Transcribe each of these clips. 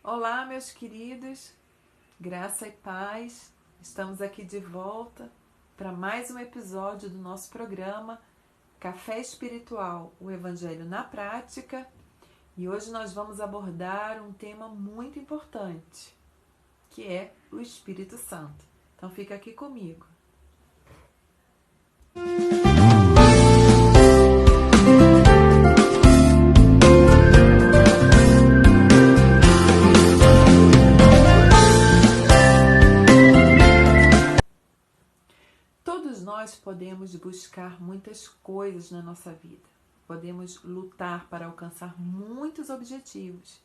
Olá, meus queridos, graça e paz. Estamos aqui de volta para mais um episódio do nosso programa Café Espiritual, o Evangelho na Prática. E hoje nós vamos abordar um tema muito importante, que é o Espírito Santo. Então fica aqui comigo. Todos nós podemos buscar muitas coisas na nossa vida. Podemos lutar para alcançar muitos objetivos,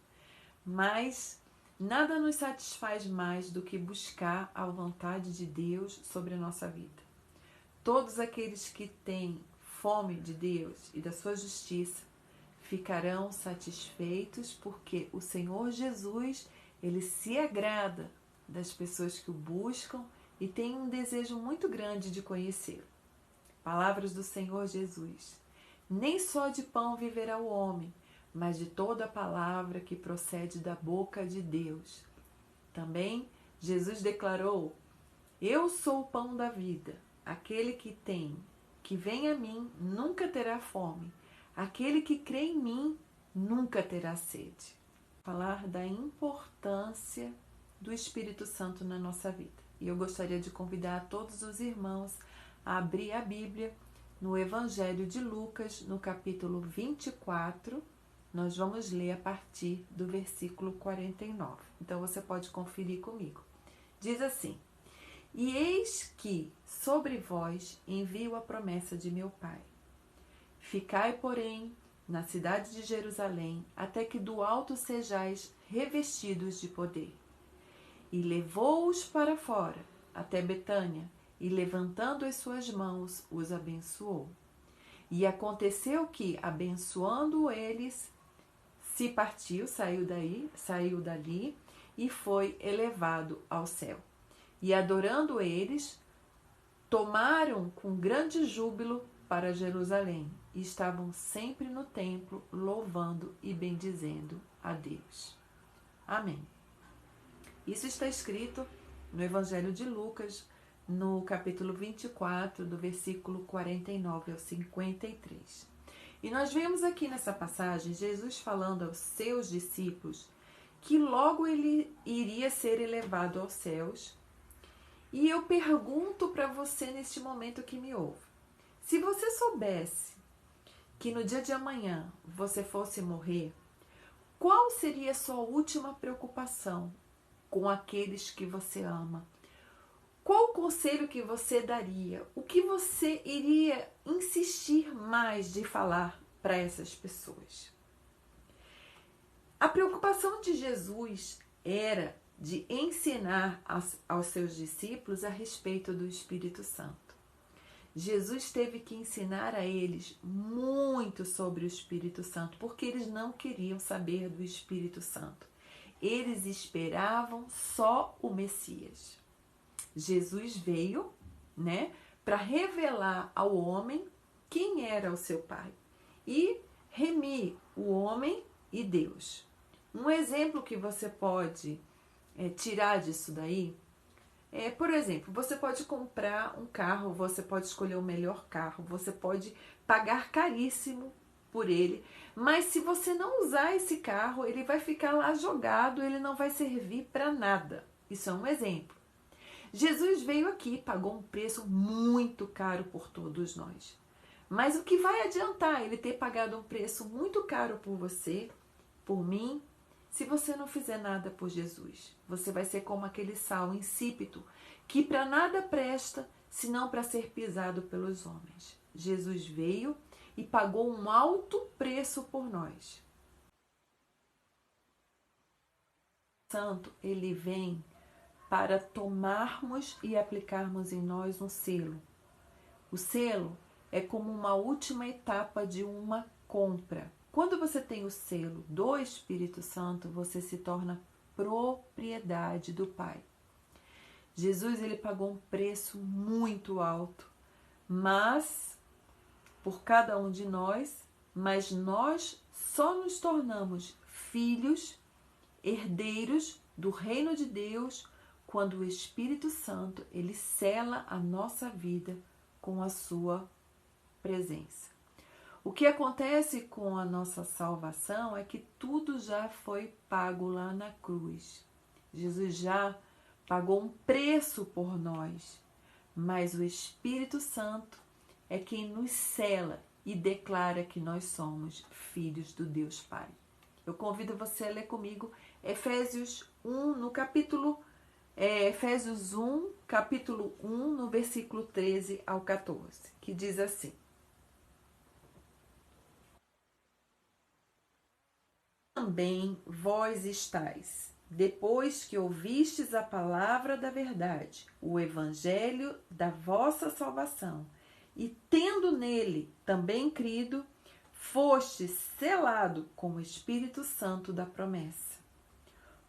mas nada nos satisfaz mais do que buscar a vontade de Deus sobre a nossa vida. Todos aqueles que têm fome de Deus e da sua justiça ficarão satisfeitos, porque o Senhor Jesus, ele se agrada das pessoas que o buscam e tem um desejo muito grande de conhecê-lo. Palavras do Senhor Jesus: nem só de pão viverá o homem, mas de toda a palavra que procede da boca de Deus. Também Jesus declarou: eu sou o pão da vida. Aquele que vem a mim, nunca terá fome. Aquele que crê em mim, nunca terá sede. Falar da importância do Espírito Santo na nossa vida. E eu gostaria de convidar todos os irmãos a abrir a Bíblia no Evangelho de Lucas, no capítulo 24. Nós vamos ler a partir do versículo 49. Então você pode conferir comigo. Diz assim: e eis que sobre vós envio a promessa de meu Pai. Ficai, porém, na cidade de Jerusalém, até que do alto sejais revestidos de poder. E levou-os para fora, até Betânia, e levantando as suas mãos, os abençoou. E aconteceu que, abençoando eles, se partiu, saiu dali, e foi elevado ao céu. E adorando eles, tomaram com grande júbilo para Jerusalém, e estavam sempre no templo, louvando e bendizendo a Deus. Amém. Isso está escrito no Evangelho de Lucas, no capítulo 24, do versículo 49 ao 53. E nós vemos aqui nessa passagem Jesus falando aos seus discípulos que logo ele iria ser elevado aos céus. E eu pergunto para você neste momento que me ouve: se você soubesse que no dia de amanhã você fosse morrer, qual seria a sua última preocupação com aqueles que você ama? Qual o conselho que você daria? O que você iria insistir mais de falar para essas pessoas? A preocupação de Jesus era de ensinar aos seus discípulos a respeito do Espírito Santo. Jesus teve que ensinar a eles muito sobre o Espírito Santo, porque eles não queriam saber do Espírito Santo. Eles esperavam só o Messias. Jesus veio, para revelar ao homem quem era o seu Pai e remir o homem e Deus. Um exemplo que você pode tirar disso daí é, por exemplo, você pode comprar um carro, você pode escolher o melhor carro, você pode pagar caríssimo por ele, mas se você não usar esse carro, ele vai ficar lá jogado, ele não vai servir para nada. Isso é um exemplo. Jesus veio aqui, pagou um preço muito caro por todos nós. Mas o que vai adiantar ele ter pagado um preço muito caro por você, por mim, se você não fizer nada por Jesus? Você vai ser como aquele sal insípido, que para nada presta, senão para ser pisado pelos homens. Jesus veio e pagou um alto preço por nós. O Santo, ele vem para tomarmos e aplicarmos em nós um selo. O selo é como uma última etapa de uma compra. Quando você tem o selo do Espírito Santo, você se torna propriedade do Pai. Jesus, ele pagou um preço muito alto, mas por cada um de nós, mas nós só nos tornamos filhos herdeiros do reino de Deus quando o Espírito Santo, ele sela a nossa vida com a sua presença. O que acontece com a nossa salvação é que tudo já foi pago lá na cruz. Jesus já pagou um preço por nós, mas o Espírito Santo é quem nos sela e declara que nós somos filhos do Deus Pai. Eu convido você a ler comigo Efésios 1, no capítulo Efésios 1, capítulo 1, no versículo 13 ao 14, que diz assim: Também vós estáis, depois que ouvistes a palavra da verdade, o evangelho da vossa salvação, e tendo nele também crido, foste selado com o Espírito Santo da promessa,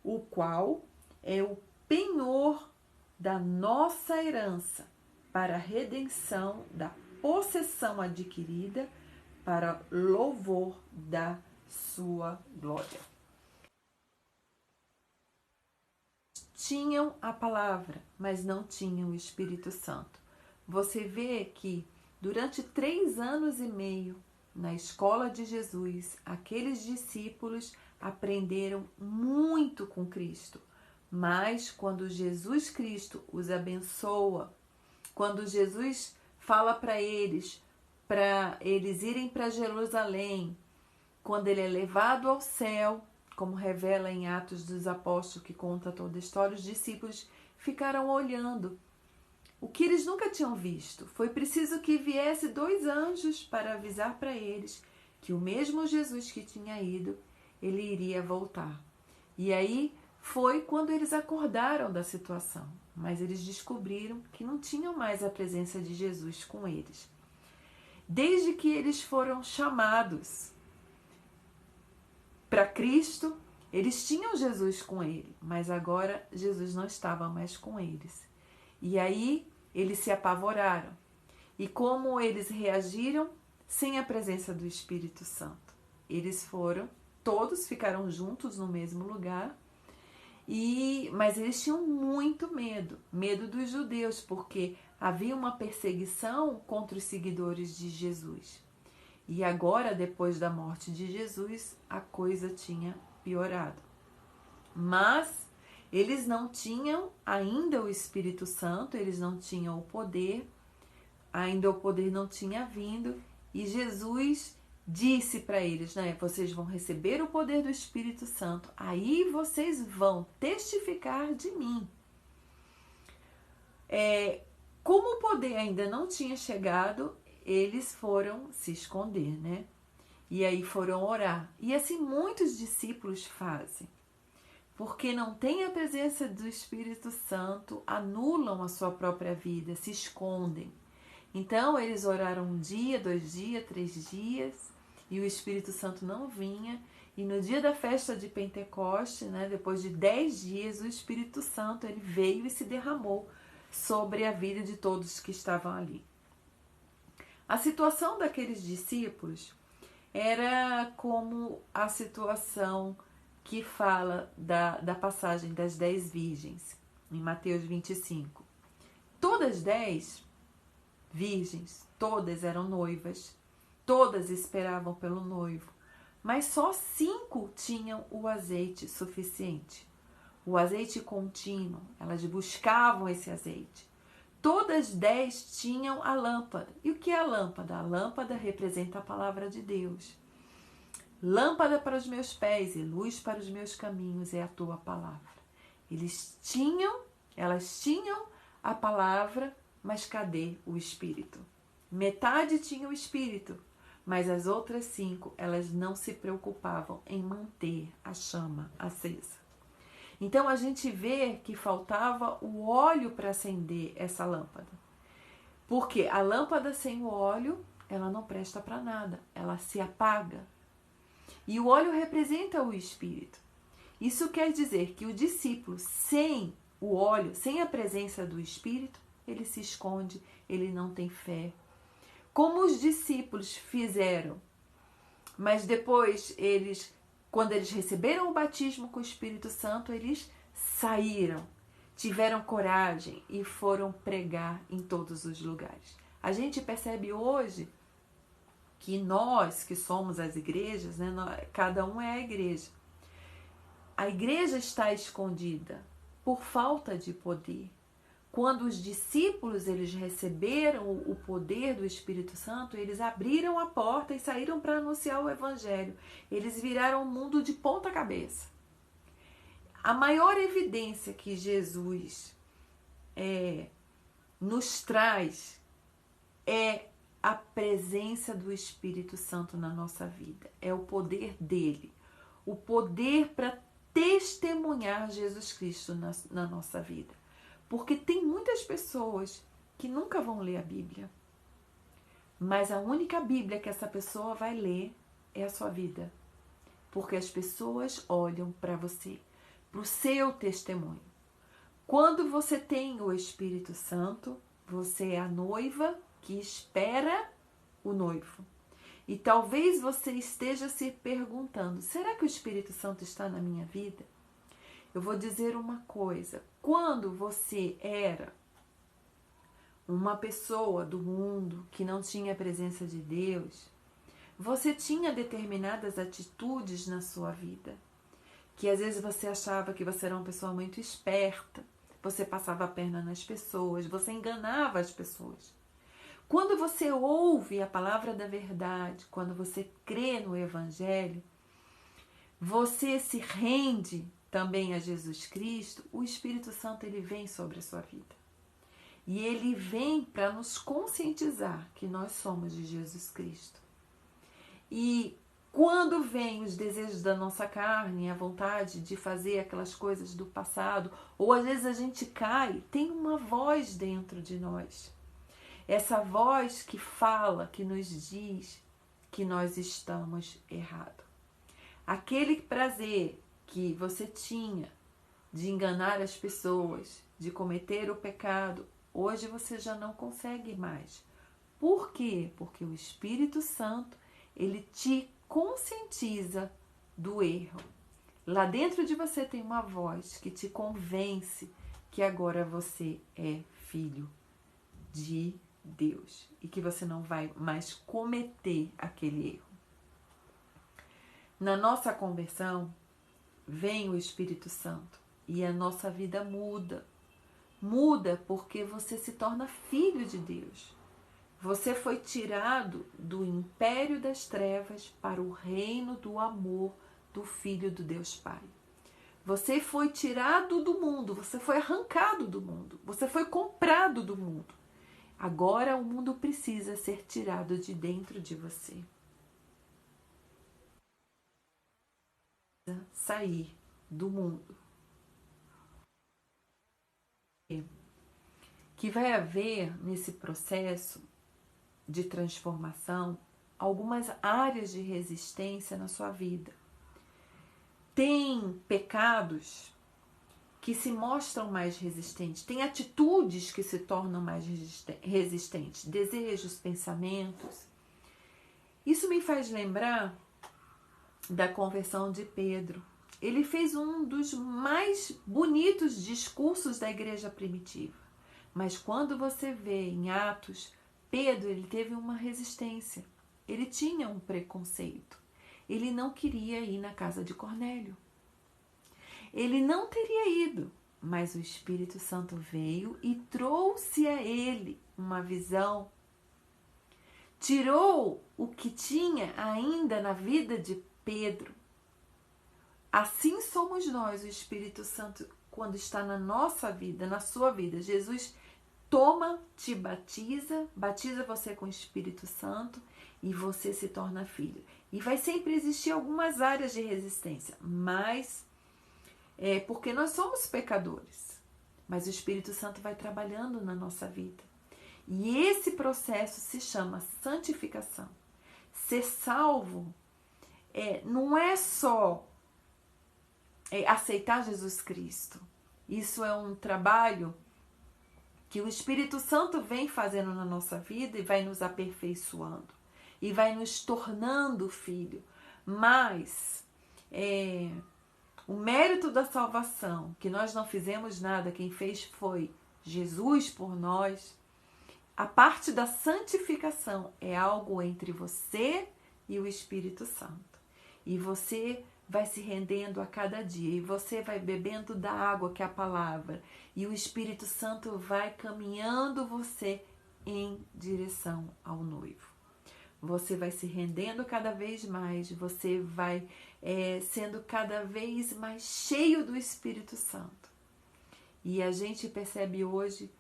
o qual é o penhor da nossa herança para a redenção da possessão adquirida para louvor da sua glória. Tinham a palavra, mas não tinham o Espírito Santo. Você vê que durante 3 anos e meio na escola de Jesus, aqueles discípulos aprenderam muito com Cristo. Mas quando Jesus Cristo os abençoa, quando Jesus fala para eles irem para Jerusalém, quando ele é levado ao céu, como revela em Atos dos Apóstolos, que conta toda a história, os discípulos ficaram olhando o que eles nunca tinham visto. Foi preciso que viesse 2 anjos para avisar para eles que o mesmo Jesus que tinha ido, ele iria voltar. E aí foi quando eles acordaram da situação, mas eles descobriram que não tinham mais a presença de Jesus com eles. Desde que eles foram chamados para Cristo, eles tinham Jesus com ele, mas agora Jesus não estava mais com eles. E aí eles se apavoraram. E como eles reagiram? Sem a presença do Espírito Santo. Todos ficaram juntos no mesmo lugar, mas eles tinham muito medo dos judeus, porque havia uma perseguição contra os seguidores de Jesus. E agora, depois da morte de Jesus, a coisa tinha piorado. Mas eles não tinham ainda o Espírito Santo, eles não tinham o poder, ainda o poder não tinha vindo, e Jesus disse para eles, vocês vão receber o poder do Espírito Santo, aí vocês vão testificar de mim. Como o poder ainda não tinha chegado, eles foram se esconder, E aí foram orar. E assim muitos discípulos fazem. Porque não têm a presença do Espírito Santo, anulam a sua própria vida, se escondem. Então eles oraram 1 dia, 2 dias, 3 dias, e o Espírito Santo não vinha. E no dia da festa de Pentecoste, depois de 10 dias, o Espírito Santo ele veio e se derramou sobre a vida de todos que estavam ali. A situação daqueles discípulos era como a situação que fala da passagem das 10 virgens, em Mateus 25. Todas 10 virgens, todas eram noivas, todas esperavam pelo noivo, mas só 5 tinham o azeite suficiente, o azeite contínuo, elas buscavam esse azeite. Todas 10 tinham a lâmpada. E o que é a lâmpada? A lâmpada representa a palavra de Deus. Lâmpada para os meus pés e luz para os meus caminhos é a tua palavra. Elas tinham a palavra, mas cadê o Espírito? Metade tinha o Espírito, mas as outras 5, elas não se preocupavam em manter a chama acesa. Então a gente vê que faltava o óleo para acender essa lâmpada. Porque a lâmpada sem o óleo, ela não presta para nada, ela se apaga. E o óleo representa o Espírito. Isso quer dizer que o discípulo sem o óleo, sem a presença do Espírito, ele se esconde, ele não tem fé. Como os discípulos fizeram, mas depois eles Quando eles receberam o batismo com o Espírito Santo, eles saíram, tiveram coragem e foram pregar em todos os lugares. A gente percebe hoje que nós, que somos as igrejas, né, cada um é a igreja. A igreja está escondida por falta de poder. Quando os discípulos eles receberam o poder do Espírito Santo, eles abriram a porta e saíram para anunciar o Evangelho. Eles viraram o mundo de ponta cabeça. A maior evidência que Jesus nos traz é a presença do Espírito Santo na nossa vida. É o poder dele. O poder para testemunhar Jesus Cristo na nossa vida. Porque tem muitas pessoas que nunca vão ler a Bíblia. Mas a única Bíblia que essa pessoa vai ler é a sua vida. Porque as pessoas olham para você, para o seu testemunho. Quando você tem o Espírito Santo, você é a noiva que espera o noivo. E talvez você esteja se perguntando, será que o Espírito Santo está na minha vida? Eu vou dizer uma coisa, quando você era uma pessoa do mundo que não tinha a presença de Deus, você tinha determinadas atitudes na sua vida, que às vezes você achava que você era uma pessoa muito esperta, você passava a perna nas pessoas, você enganava as pessoas. Quando você ouve a palavra da verdade, quando você crê no Evangelho, você se rende também a Jesus Cristo, o Espírito Santo ele vem sobre a sua vida. E ele vem para nos conscientizar que nós somos de Jesus Cristo. E quando vem os desejos da nossa carne, a vontade de fazer aquelas coisas do passado, ou às vezes a gente cai, tem uma voz dentro de nós. Essa voz que fala, que nos diz que nós estamos errados. Aquele prazer que você tinha de enganar as pessoas, de cometer o pecado, hoje você já não consegue mais. Por quê? Porque o Espírito Santo, ele te conscientiza do erro. Lá dentro de você tem uma voz que te convence que agora você é filho de Deus e que você não vai mais cometer aquele erro. Na nossa conversão, vem o Espírito Santo e a nossa vida muda. Muda porque você se torna filho de Deus. Você foi tirado do império das trevas para o reino do amor do Filho do Deus Pai. Você foi tirado do mundo, você foi arrancado do mundo, você foi comprado do mundo. Agora o mundo precisa ser tirado de dentro de você. Sair do mundo. Que vai haver nesse processo de transformação algumas áreas de resistência na sua vida. Tem pecados que se mostram mais resistentes, tem atitudes que se tornam mais resistentes, desejos, pensamentos. Isso me faz lembrar da conversão de Pedro. Ele fez um dos mais bonitos discursos da igreja primitiva. Mas quando você vê em Atos, Pedro ele teve uma resistência. Ele tinha um preconceito. Ele não queria ir na casa de Cornélio. Ele não teria ido, mas o Espírito Santo veio e trouxe a ele uma visão. Tirou o que tinha ainda na vida de Pedro. Assim somos nós, o Espírito Santo, quando está na nossa vida, na sua vida. Jesus toma, te batiza, batiza você com o Espírito Santo e você se torna filho. E vai sempre existir algumas áreas de resistência, mas porque nós somos pecadores. Mas o Espírito Santo vai trabalhando na nossa vida. E esse processo se chama santificação. Ser salvo não é só aceitar Jesus Cristo. Isso é um trabalho que o Espírito Santo vem fazendo na nossa vida e vai nos aperfeiçoando. E vai nos tornando filho. Mas o mérito da salvação, que nós não fizemos nada, quem fez foi Jesus por nós. A parte da santificação é algo entre você e o Espírito Santo. E você vai se rendendo a cada dia. E você vai bebendo da água, que é a palavra. E o Espírito Santo vai caminhando você em direção ao noivo. Você vai se rendendo cada vez mais. Você vai sendo cada vez mais cheio do Espírito Santo. E a gente percebe hoje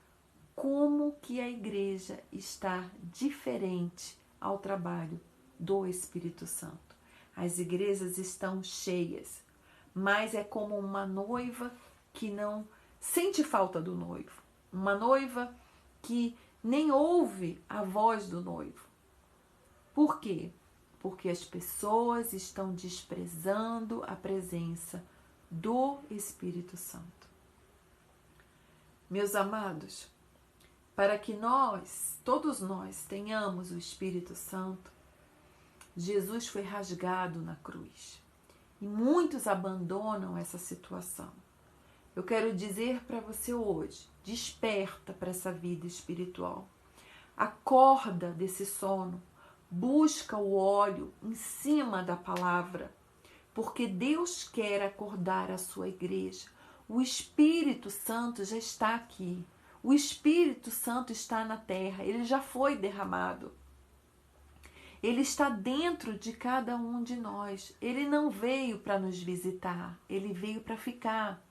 como que a igreja está diferente ao trabalho do Espírito Santo. As igrejas estão cheias, mas é como uma noiva que não sente falta do noivo. Uma noiva que nem ouve a voz do noivo. Por quê? Porque as pessoas estão desprezando a presença do Espírito Santo. Meus amados, para que todos nós tenhamos o Espírito Santo, Jesus foi rasgado na cruz. E muitos abandonam essa situação. Eu quero dizer para você hoje, desperta para essa vida espiritual. Acorda desse sono, busca o óleo em cima da palavra, porque Deus quer acordar a sua igreja. O Espírito Santo já está aqui. O Espírito Santo está na terra, ele já foi derramado. Ele está dentro de cada um de nós. Ele não veio para nos visitar, ele veio para ficar.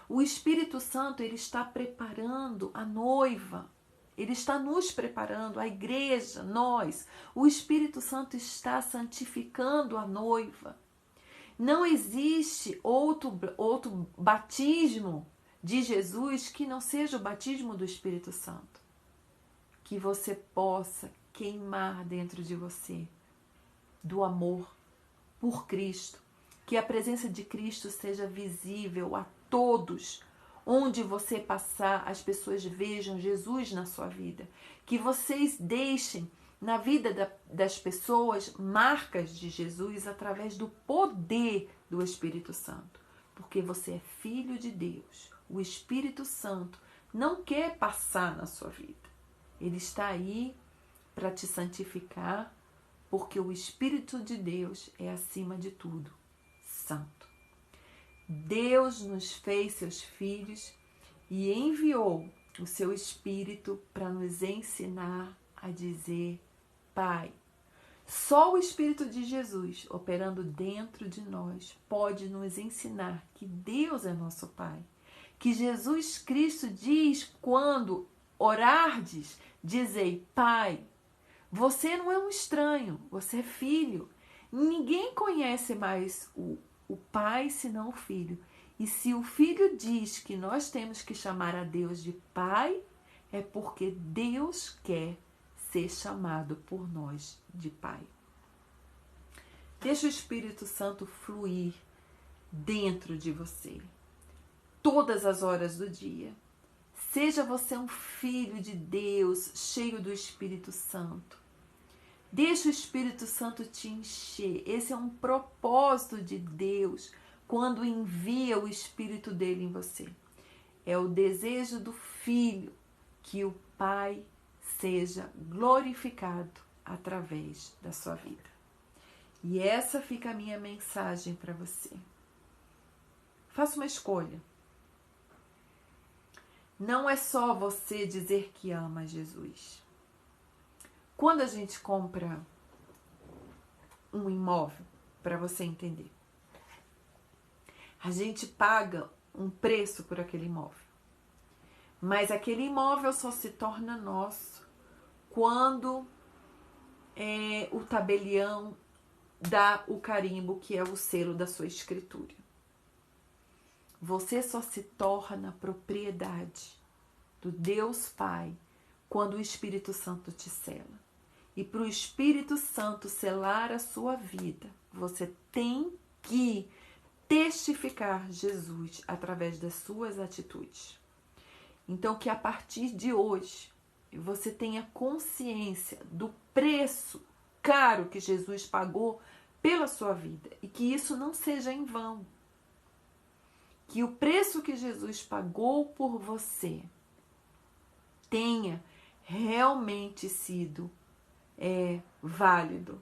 O Espírito Santo, ele está preparando a noiva. Ele está nos preparando, a igreja, nós. O Espírito Santo está santificando a noiva. Não existe outro batismo de Jesus que não seja o batismo do Espírito Santo. Que você possa queimar dentro de você do amor por Cristo. Que a presença de Cristo seja visível a todos. Onde você passar, as pessoas vejam Jesus na sua vida. Que vocês deixem na vida das pessoas marcas de Jesus através do poder do Espírito Santo. Porque você é filho de Deus. O Espírito Santo não quer passar na sua vida. Ele está aí para te santificar, porque o Espírito de Deus é acima de tudo, santo. Deus nos fez seus filhos e enviou o seu Espírito para nos ensinar a dizer Pai. Só o Espírito de Jesus, operando dentro de nós, pode nos ensinar que Deus é nosso Pai. Que Jesus Cristo diz, quando orardes, dizei, Pai. Você não é um estranho, você é filho. Ninguém conhece mais o Pai senão o Filho. E se o Filho diz que nós temos que chamar a Deus de Pai, é porque Deus quer ser chamado por nós de Pai. Deixa o Espírito Santo fluir dentro de você, todas as horas do dia. Seja você um filho de Deus, cheio do Espírito Santo. Deixa o Espírito Santo te encher. Esse é um propósito de Deus quando envia o Espírito dele em você. É o desejo do Filho que o Pai seja glorificado através da sua vida. E essa fica a minha mensagem para você. Faça uma escolha. Não é só você dizer que ama Jesus. Quando a gente compra um imóvel, para você entender, a gente paga um preço por aquele imóvel. Mas aquele imóvel só se torna nosso quando o tabelião dá o carimbo, que é o selo da sua escritura. Você só se torna propriedade do Deus Pai quando o Espírito Santo te sela. E para o Espírito Santo selar a sua vida, você tem que testificar Jesus através das suas atitudes. Então, que a partir de hoje, você tenha consciência do preço caro que Jesus pagou pela sua vida e que isso não seja em vão. Que o preço que Jesus pagou por você tenha realmente sido válido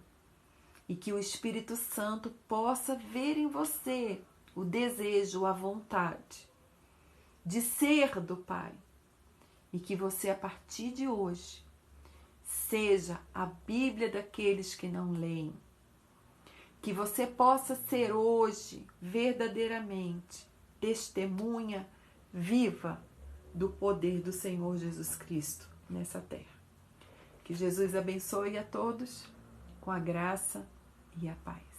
e que o Espírito Santo possa ver em você o desejo, a vontade de ser do Pai e que você, a partir de hoje, seja a Bíblia daqueles que não leem. Que você possa ser hoje, verdadeiramente, testemunha viva do poder do Senhor Jesus Cristo nessa terra. Que Jesus abençoe a todos com a graça e a paz.